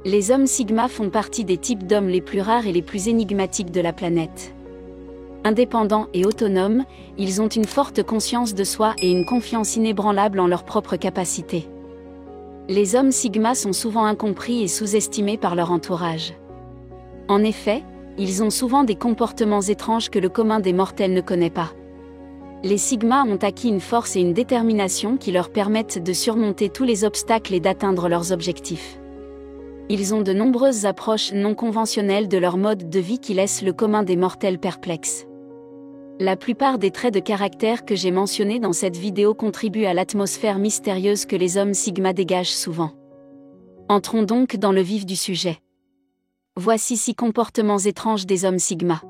Les hommes sigma font partie des types d'hommes les plus rares et les plus énigmatiques de la planète. Indépendants et autonomes, ils ont une forte conscience de soi et une confiance inébranlable en leurs propres capacités. Les hommes sigma sont souvent incompris et sous-estimés par leur entourage. En effet, ils ont souvent des comportements étranges que le commun des mortels ne connaît pas. Les sigma ont acquis une force et une détermination qui leur permettent de surmonter tous les obstacles et d'atteindre leurs objectifs. Ils ont de nombreuses approches non conventionnelles de leur mode de vie qui laissent le commun des mortels perplexe. La plupart des traits de caractère que j'ai mentionnés dans cette vidéo contribuent à l'atmosphère mystérieuse que les hommes sigma dégagent souvent. Entrons donc dans le vif du sujet. Voici 6 comportements étranges des hommes sigma.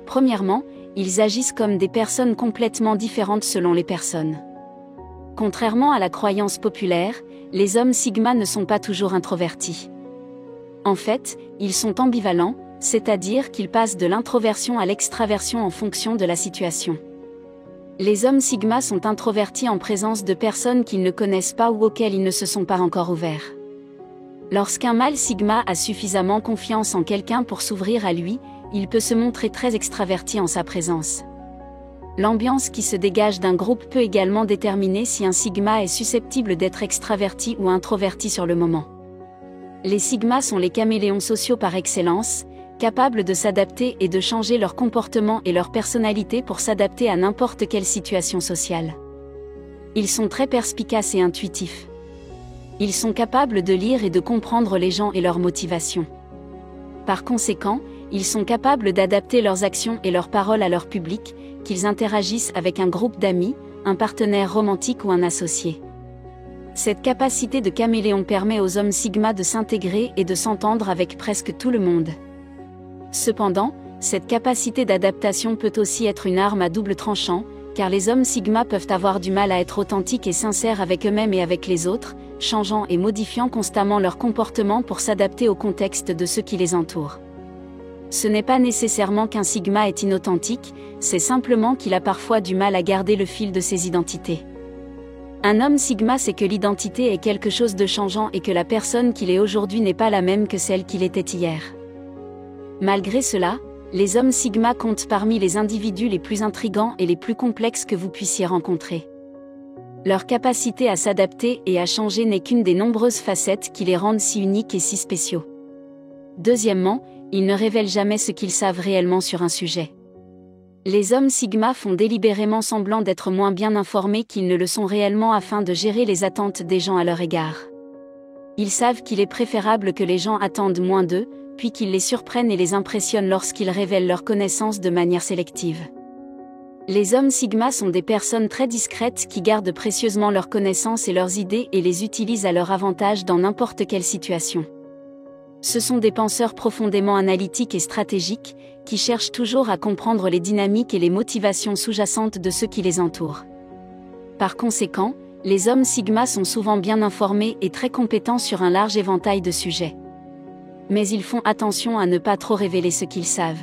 Premièrement, ils agissent comme des personnes complètement différentes selon les personnes. Contrairement à la croyance populaire, les hommes sigma ne sont pas toujours introvertis. En fait, ils sont ambivalents, c'est-à-dire qu'ils passent de l'introversion à l'extraversion en fonction de la situation. Les hommes sigma sont introvertis en présence de personnes qu'ils ne connaissent pas ou auxquelles ils ne se sont pas encore ouverts. Lorsqu'un mâle sigma a suffisamment confiance en quelqu'un pour s'ouvrir à lui, il peut se montrer très extraverti en sa présence. L'ambiance qui se dégage d'un groupe peut également déterminer si un sigma est susceptible d'être extraverti ou introverti sur le moment. Les sigmas sont les caméléons sociaux par excellence, capables de s'adapter et de changer leur comportement et leur personnalité pour s'adapter à n'importe quelle situation sociale. Ils sont très perspicaces et intuitifs. Ils sont capables de lire et de comprendre les gens et leurs motivations. Par conséquent, ils sont capables d'adapter leurs actions et leurs paroles à leur public, qu'ils interagissent avec un groupe d'amis, un partenaire romantique ou un associé. Cette capacité de caméléon permet aux hommes sigma de s'intégrer et de s'entendre avec presque tout le monde. Cependant, cette capacité d'adaptation peut aussi être une arme à double tranchant, car les hommes sigma peuvent avoir du mal à être authentiques et sincères avec eux-mêmes et avec les autres, changeant et modifiant constamment leur comportement pour s'adapter au contexte de ceux qui les entourent. Ce n'est pas nécessairement qu'un sigma est inauthentique, c'est simplement qu'il a parfois du mal à garder le fil de ses identités. Un homme sigma sait que l'identité est quelque chose de changeant et que la personne qu'il est aujourd'hui n'est pas la même que celle qu'il était hier. Malgré cela, les hommes sigma comptent parmi les individus les plus intrigants et les plus complexes que vous puissiez rencontrer. Leur capacité à s'adapter et à changer n'est qu'une des nombreuses facettes qui les rendent si uniques et si spéciaux. Deuxièmement, ils ne révèlent jamais ce qu'ils savent réellement sur un sujet. Les hommes sigma font délibérément semblant d'être moins bien informés qu'ils ne le sont réellement afin de gérer les attentes des gens à leur égard. Ils savent qu'il est préférable que les gens attendent moins d'eux, puis qu'ils les surprennent et les impressionnent lorsqu'ils révèlent leurs connaissances de manière sélective. Les hommes sigma sont des personnes très discrètes qui gardent précieusement leurs connaissances et leurs idées et les utilisent à leur avantage dans n'importe quelle situation. Ce sont des penseurs profondément analytiques et stratégiques, qui cherchent toujours à comprendre les dynamiques et les motivations sous-jacentes de ceux qui les entourent. Par conséquent, les hommes sigma sont souvent bien informés et très compétents sur un large éventail de sujets. Mais ils font attention à ne pas trop révéler ce qu'ils savent.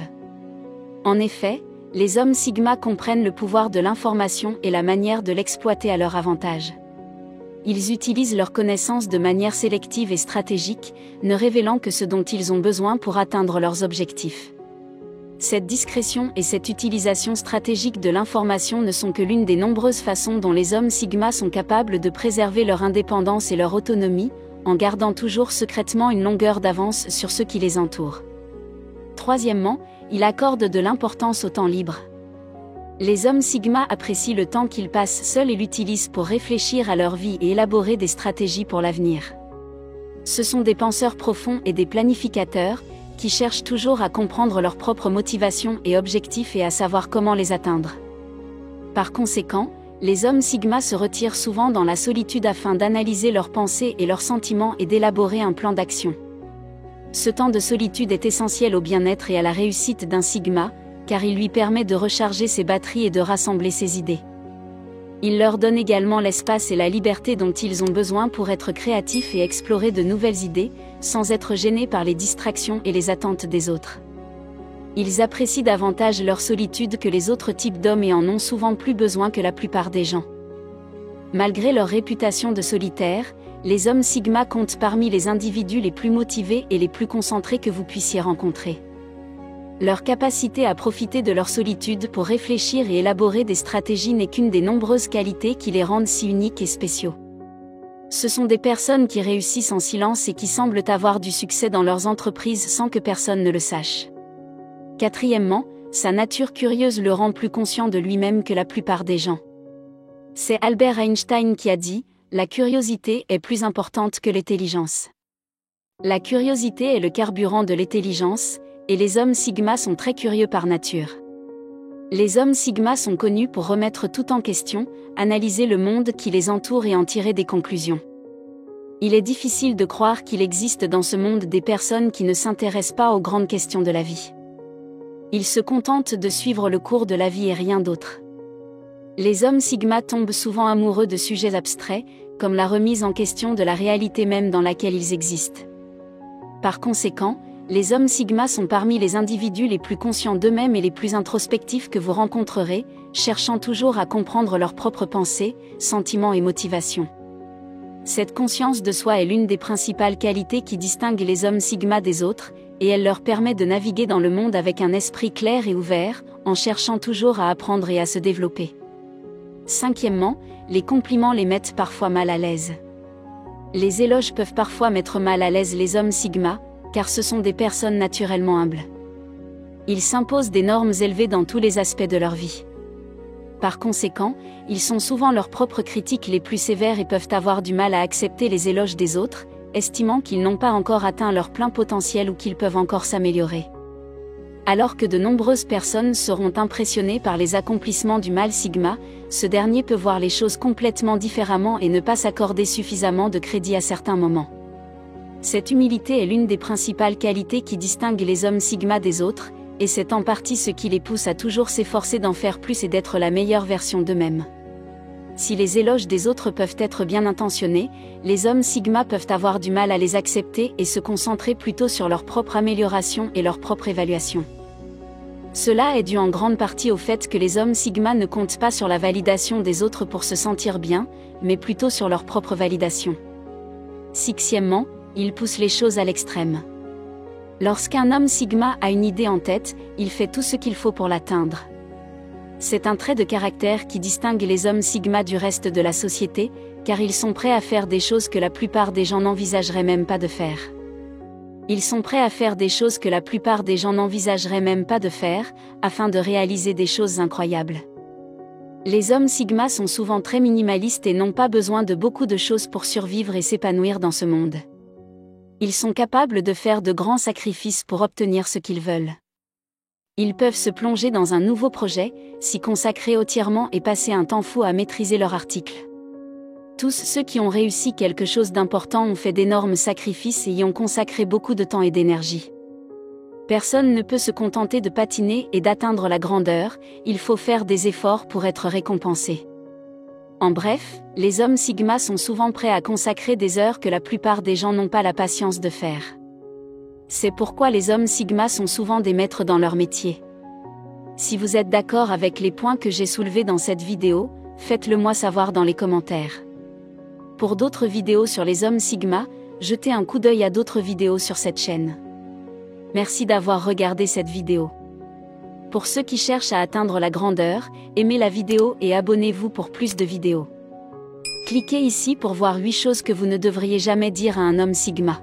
En effet, les hommes sigma comprennent le pouvoir de l'information et la manière de l'exploiter à leur avantage. Ils utilisent leurs connaissances de manière sélective et stratégique, ne révélant que ce dont ils ont besoin pour atteindre leurs objectifs. Cette discrétion et cette utilisation stratégique de l'information ne sont que l'une des nombreuses façons dont les hommes sigma sont capables de préserver leur indépendance et leur autonomie, en gardant toujours secrètement une longueur d'avance sur ceux qui les entourent. Troisièmement, ils accordent de l'importance au temps libre. Les hommes sigma apprécient le temps qu'ils passent seuls et l'utilisent pour réfléchir à leur vie et élaborer des stratégies pour l'avenir. Ce sont des penseurs profonds et des planificateurs, qui cherchent toujours à comprendre leurs propres motivations et objectifs et à savoir comment les atteindre. Par conséquent, les hommes sigma se retirent souvent dans la solitude afin d'analyser leurs pensées et leurs sentiments et d'élaborer un plan d'action. Ce temps de solitude est essentiel au bien-être et à la réussite d'un sigma, car il lui permet de recharger ses batteries et de rassembler ses idées. Il leur donne également l'espace et la liberté dont ils ont besoin pour être créatifs et explorer de nouvelles idées, sans être gênés par les distractions et les attentes des autres. Ils apprécient davantage leur solitude que les autres types d'hommes et en ont souvent plus besoin que la plupart des gens. Malgré leur réputation de solitaires, les hommes Sigma comptent parmi les individus les plus motivés et les plus concentrés que vous puissiez rencontrer. Leur capacité à profiter de leur solitude pour réfléchir et élaborer des stratégies n'est qu'une des nombreuses qualités qui les rendent si uniques et spéciaux. Ce sont des personnes qui réussissent en silence et qui semblent avoir du succès dans leurs entreprises sans que personne ne le sache. Quatrièmement, sa nature curieuse le rend plus conscient de lui-même que la plupart des gens. C'est Albert Einstein qui a dit « La curiosité est plus importante que l'intelligence ». La curiosité est le carburant de l'intelligence, et les hommes Sigma sont très curieux par nature. Les hommes Sigma sont connus pour remettre tout en question, analyser le monde qui les entoure et en tirer des conclusions. Il est difficile de croire qu'il existe dans ce monde des personnes qui ne s'intéressent pas aux grandes questions de la vie. Ils se contentent de suivre le cours de la vie et rien d'autre. Les hommes Sigma tombent souvent amoureux de sujets abstraits, comme la remise en question de la réalité même dans laquelle ils existent. Par conséquent, les hommes Sigma sont parmi les individus les plus conscients d'eux-mêmes et les plus introspectifs que vous rencontrerez, cherchant toujours à comprendre leurs propres pensées, sentiments et motivations. Cette conscience de soi est l'une des principales qualités qui distinguent les hommes Sigma des autres, et elle leur permet de naviguer dans le monde avec un esprit clair et ouvert, en cherchant toujours à apprendre et à se développer. Cinquièmement, les compliments les mettent parfois mal à l'aise. Les éloges peuvent parfois mettre mal à l'aise les hommes Sigma, car ce sont des personnes naturellement humbles. Ils s'imposent des normes élevées dans tous les aspects de leur vie. Par conséquent, ils sont souvent leurs propres critiques les plus sévères et peuvent avoir du mal à accepter les éloges des autres, estimant qu'ils n'ont pas encore atteint leur plein potentiel ou qu'ils peuvent encore s'améliorer. Alors que de nombreuses personnes seront impressionnées par les accomplissements du mâle Sigma, ce dernier peut voir les choses complètement différemment et ne pas s'accorder suffisamment de crédit à certains moments. Cette humilité est l'une des principales qualités qui distinguent les hommes Sigma des autres, et c'est en partie ce qui les pousse à toujours s'efforcer d'en faire plus et d'être la meilleure version d'eux-mêmes. Si les éloges des autres peuvent être bien intentionnés, les hommes Sigma peuvent avoir du mal à les accepter et se concentrer plutôt sur leur propre amélioration et leur propre évaluation. Cela est dû en grande partie au fait que les hommes Sigma ne comptent pas sur la validation des autres pour se sentir bien, mais plutôt sur leur propre validation. Sixièmement, ils poussent les choses à l'extrême. Lorsqu'un homme Sigma a une idée en tête, il fait tout ce qu'il faut pour l'atteindre. C'est un trait de caractère qui distingue les hommes Sigma du reste de la société, car ils sont prêts à faire des choses que la plupart des gens n'envisageraient même pas de faire. Ils sont prêts à faire des choses que la plupart des gens n'envisageraient même pas de faire, afin de réaliser des choses incroyables. Les hommes Sigma sont souvent très minimalistes et n'ont pas besoin de beaucoup de choses pour survivre et s'épanouir dans ce monde. Ils sont capables de faire de grands sacrifices pour obtenir ce qu'ils veulent. Ils peuvent se plonger dans un nouveau projet, s'y consacrer entièrement et passer un temps fou à maîtriser leur article. Tous ceux qui ont réussi quelque chose d'important ont fait d'énormes sacrifices et y ont consacré beaucoup de temps et d'énergie. Personne ne peut se contenter de patiner et d'atteindre la grandeur, il faut faire des efforts pour être récompensé. En bref, les hommes Sigma sont souvent prêts à consacrer des heures que la plupart des gens n'ont pas la patience de faire. C'est pourquoi les hommes Sigma sont souvent des maîtres dans leur métier. Si vous êtes d'accord avec les points que j'ai soulevés dans cette vidéo, faites-le moi savoir dans les commentaires. Pour d'autres vidéos sur les hommes Sigma, jetez un coup d'œil à d'autres vidéos sur cette chaîne. Merci d'avoir regardé cette vidéo. Pour ceux qui cherchent à atteindre la grandeur, aimez la vidéo et abonnez-vous pour plus de vidéos. Cliquez ici pour voir 8 choses que vous ne devriez jamais dire à un homme Sigma.